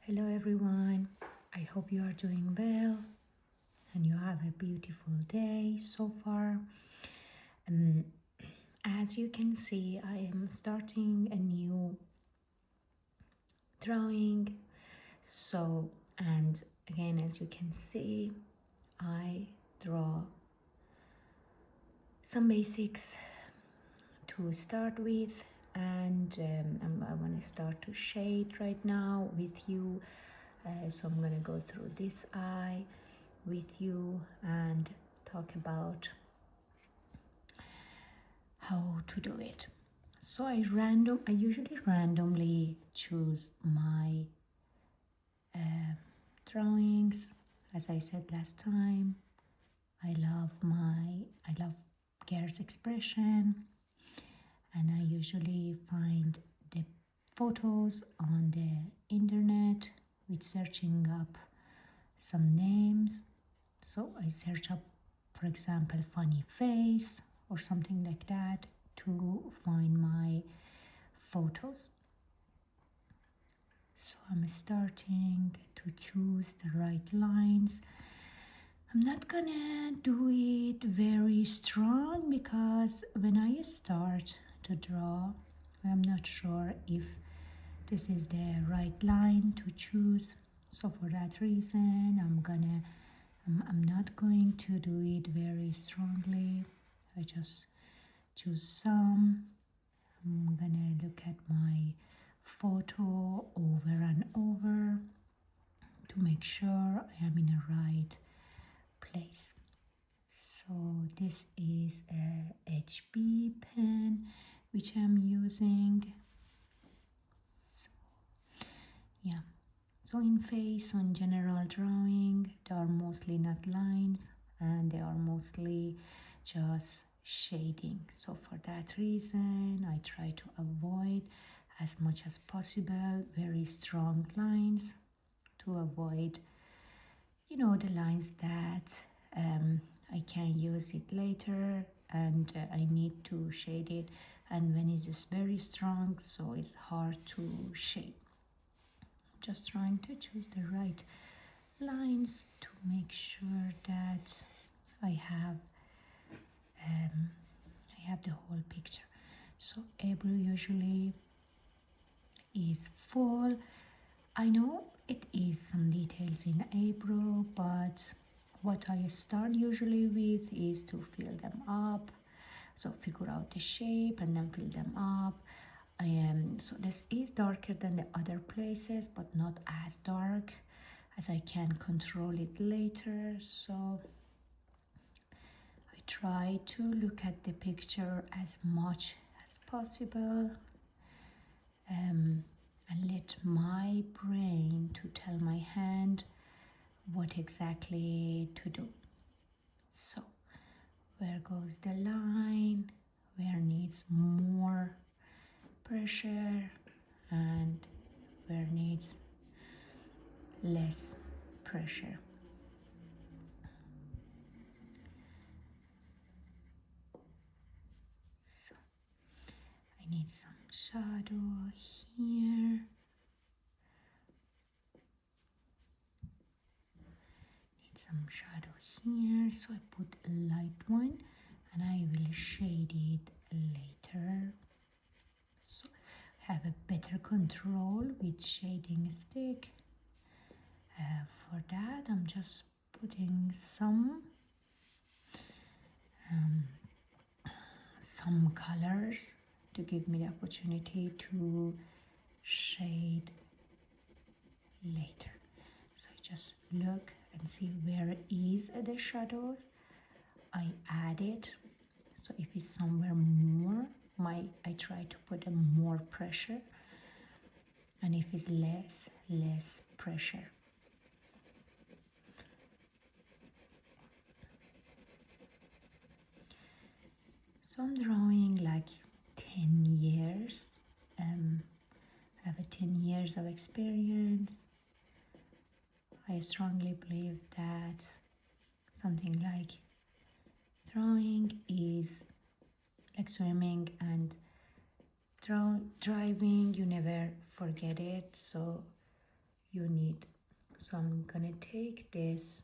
Hello everyone, I hope you are doing well and you have a beautiful day so far. Um, as you can see, I am starting a new drawing. And again, as you can see, I draw some basics to start with, and I want to start to shade right now with you. So I'm going to go through this eye with you and talk about how to do it. So I usually randomly choose my drawings. As I said last time, I love Gare's expression, and I usually find the photos on the internet with searching up some names. So I search up, for example, funny face or something like that to find my photos. So I'm starting to choose the right lines. I'm not gonna do it very strong because when I start to draw, I'm not sure if this is the right line to choose. So for that reason, I'm not going to do it very strongly. I just choose some. I'm gonna look at my photo over and over to make sure I am in the right place. So this is a HB pen which I'm using. Yeah, so in face, on general drawing, they are mostly not lines and they are mostly just shading. So for that reason, I try to avoid as much as possible very strong lines to avoid, the lines that I can use it later and I need to shade it. And when it is very strong, so it's hard to shade. Just trying to choose the right lines to make sure that I have the whole picture. So April usually is fall. I know it is some details in April, but what I start usually with is to fill them up. So figure out the shape and then fill them up. So this is darker than the other places, but not as dark, as I can control it later. So I try to look at the picture as much as possible and let my brain to tell my hand what exactly to do. So where goes the line, where needs more pressure and where needs less pressure. So I need some shadow here. Need some shadow here, so I put a light one and I will shade it later. So I have a better control with shading stick. For that, I'm just putting some colors to give me the opportunity to shade later. So I just look and see where is the shadows. I add it. So if it's somewhere more, I try to put a more pressure, and if it's less pressure. So I'm drawing like 10 years. I have a 10 years of experience. I strongly believe that something like drawing is like swimming, and driving, you never forget it. So you need. So I'm gonna take this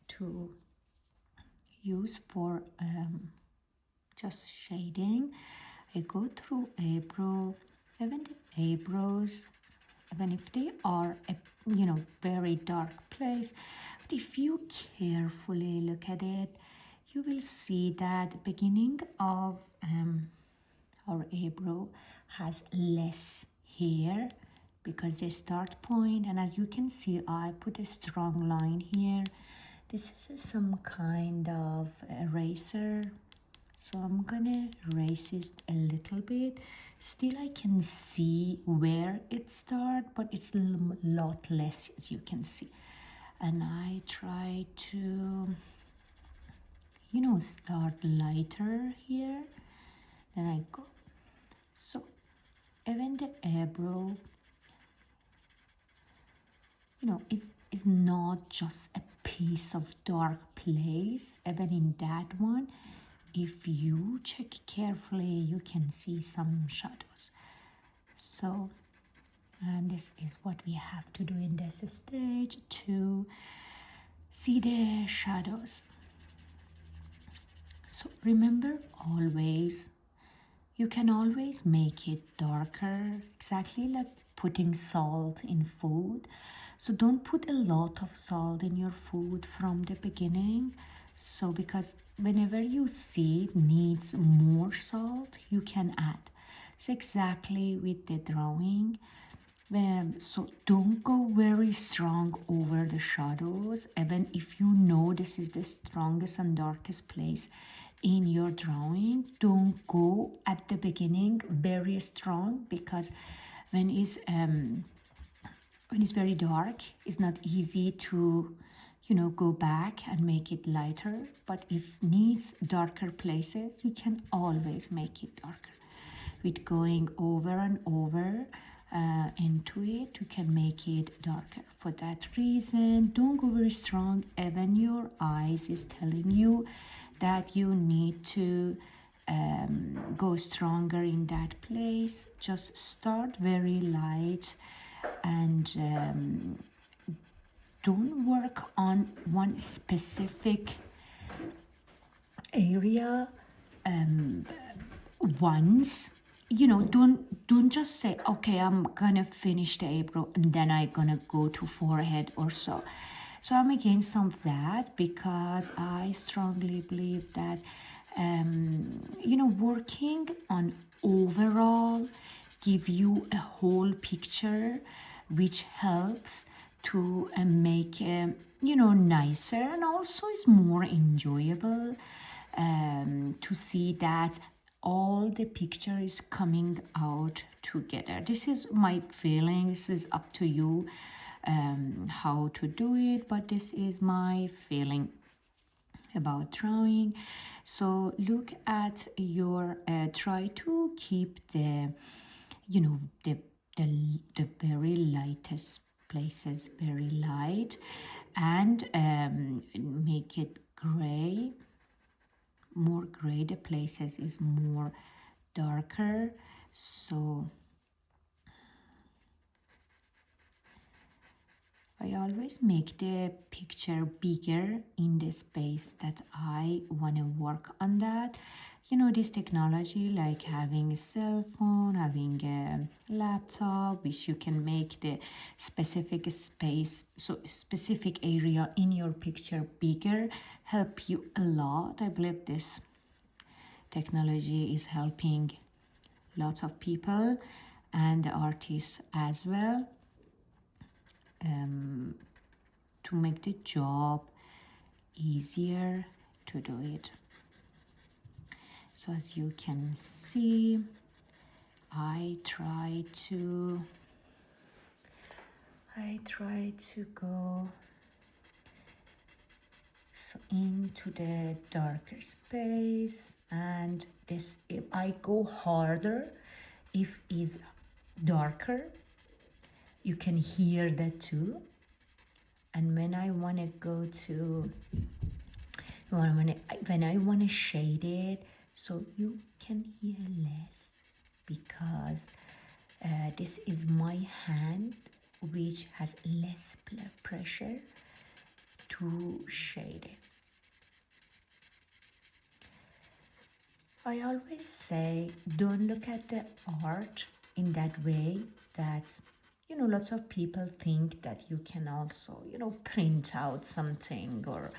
to use for just shading. I go through eyebrow, even the eyebrows, even if they are a very dark place, but if you carefully look at it, you will see that the beginning of our eyebrow has less hair because the start point, and as you can see, I put a strong line here. This is some kind of eraser, so I'm gonna erase it a little bit. Still I can see where it starts, but it's a lot less, as you can see. And I try to start lighter here, then I go. So even the eyebrow is not just a piece of dark place. Even in that one, if you check carefully, you can see some shadows. So, and this is what we have to do in this stage to see the shadows. So remember, always, you can always make it darker, exactly like putting salt in food. So don't put a lot of salt in your food from the beginning. So because whenever you see it needs more salt, you can add. So exactly with the drawing. So don't go very strong over the shadows, even if you know this is the strongest and darkest place in your drawing. Don't go at the beginning very strong, because when it's very dark, it's not easy to go back and make it lighter. But if needs darker places, you can always make it darker with going over and over into it. You can make it darker. For that reason, don't go very strong. Even your eyes is telling you that you need to go stronger in that place. Just start very light, and don't work on one specific area once. Don't just say, okay, I'm gonna finish the eyebrow and then I'm gonna go to forehead or so. So I'm against some of that, because I strongly believe that working on overall give you a whole picture, which helps to make nicer, and also is more enjoyable to see that all the picture is coming out together. This is my feeling. This is up to you how to do it, but this is my feeling about drawing. So look at your try to keep the the very lightest places very light, and make it gray. More gray the places is more darker. So I always make the picture bigger in the space that I want to work on that. This technology, like having a cell phone, having a laptop, which you can make the specific space, so specific area in your picture bigger, help you a lot. I believe this technology is helping lots of people and the artists as well, to make the job easier to do it. So as you can see, I try to go into the darker space, and this, if I go harder, if is darker, you can hear that too. And when I want to go to when I want to shade it, so you can hear less, because this is my hand which has less pressure to shade it. I always say don't look at the art in that way that, lots of people think that you can also, print out something or,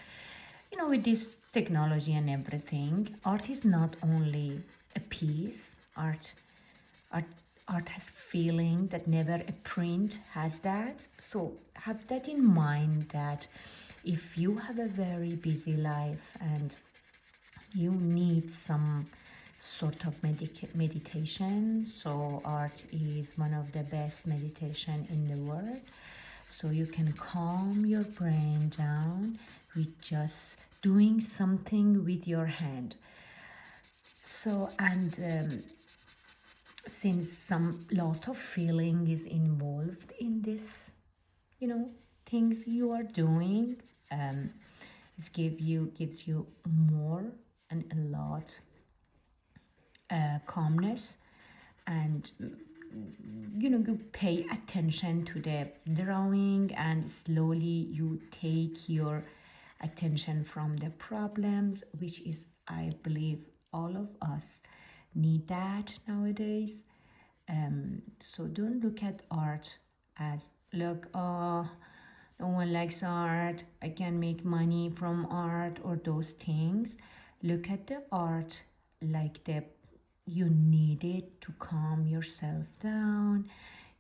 with this technology and everything, art is not only a piece, art, art has feeling that never a print has that. So have that in mind that if you have a very busy life and you need some sort of meditation, so art is one of the best meditation in the world. So you can calm your brain down with just doing something with your hand. So, and since some lot of feeling is involved in this, things you are doing, it gives you more and a lot calmness, and you pay attention to the drawing, and slowly you take your attention from the problems, which is, I believe, all of us need that nowadays. So don't look at art as, look, oh, no one likes art, I can make money from art, or those things. Look at the art like you need it to calm yourself down,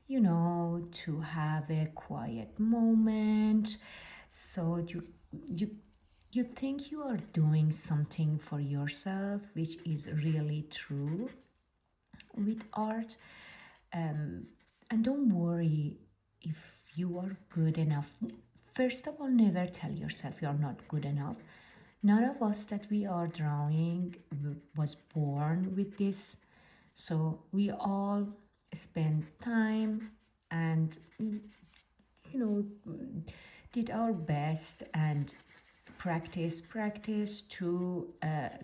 to have a quiet moment. So you think you are doing something for yourself, which is really true with art. And don't worry if you are good enough. First of all, never tell yourself you're not good enough. None of us that we are drawing was born with this. So we all spend time and, did our best and practice to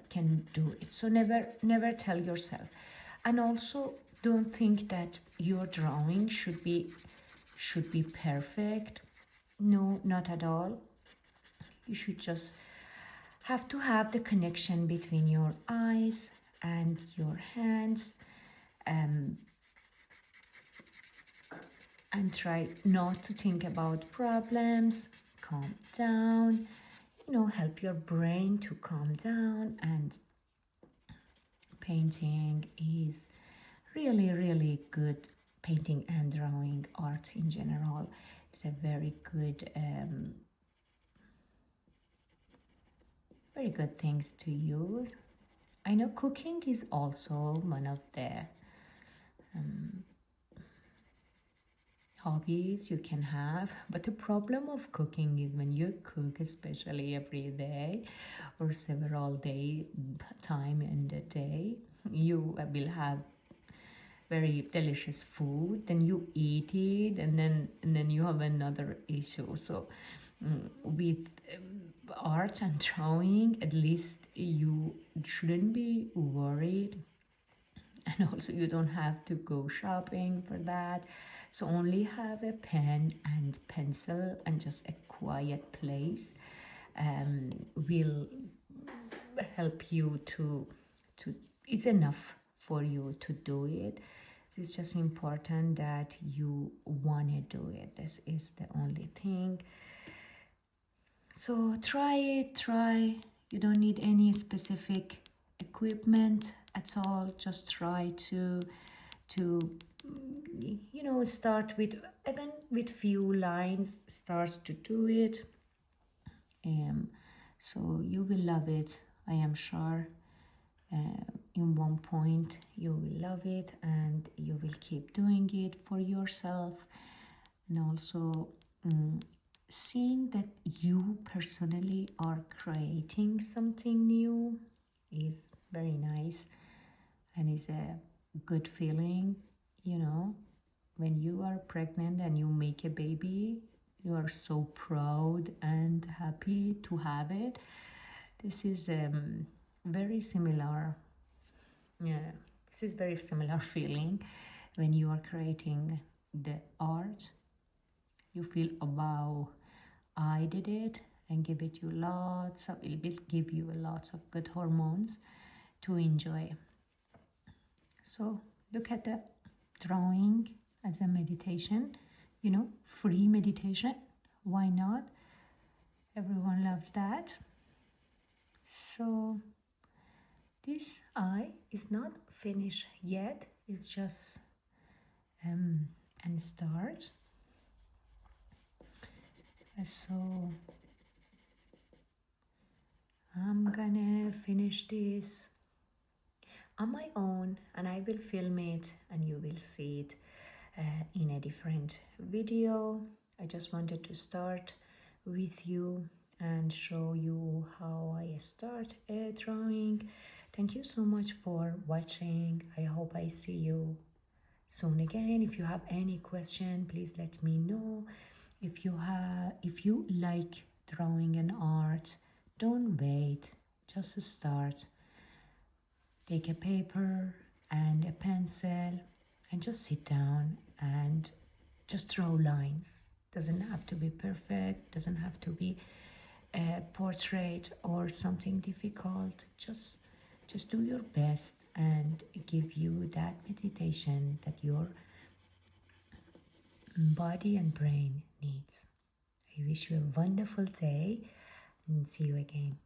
can do it. So never tell yourself. And also don't think that your drawing should be perfect. No, not at all. You should just have to have the connection between your eyes and your hands, and try not to think about problems. Calm down, help your brain to calm down. And painting is really good. Painting and drawing, art in general, is a very good things to use. I know cooking is also one of the hobbies you can have, but the problem of cooking is when you cook, especially every day or several time in the day, you will have very delicious food, then you eat it, and then you have another issue. So with art and drawing, at least you shouldn't be worried, and also you don't have to go shopping for that. So only have a pen and pencil and just a quiet place will help you to it's enough for you to do it. It's just important that you want to do it. This is the only thing. So try you don't need any specific equipment at all. Just try to start with, even with few lines, start to do it. So you will love it, I am sure. In one point you will love it, and you will keep doing it for yourself. And also seeing that you personally are creating something new is very nice, and is a good feeling. When you are pregnant and you make a baby, you are so proud and happy to have it. This is very similar. Yeah, this is very similar feeling when you are creating the art. you feel, oh, wow, I did it, and give it you lots of, it will give you lots of good hormones to enjoy. So look at the drawing as a meditation, you know, free meditation. Why not? Everyone loves that. So this eye is not finished yet. It's just and start. So I'm gonna finish this on my own, and I will film it and you will see it in a different video. I just wanted to start with you and show you how I start a drawing. Thank you so much for watching. I hope I see you soon again. If you have any question, please let me know. If you like drawing and art, don't wait, just start. Take a paper and a pencil and just sit down and just draw lines. Doesn't have to be perfect, doesn't have to be a portrait or something difficult. Just do your best and give you that meditation that your body and brain needs. I wish you a wonderful day and see you again.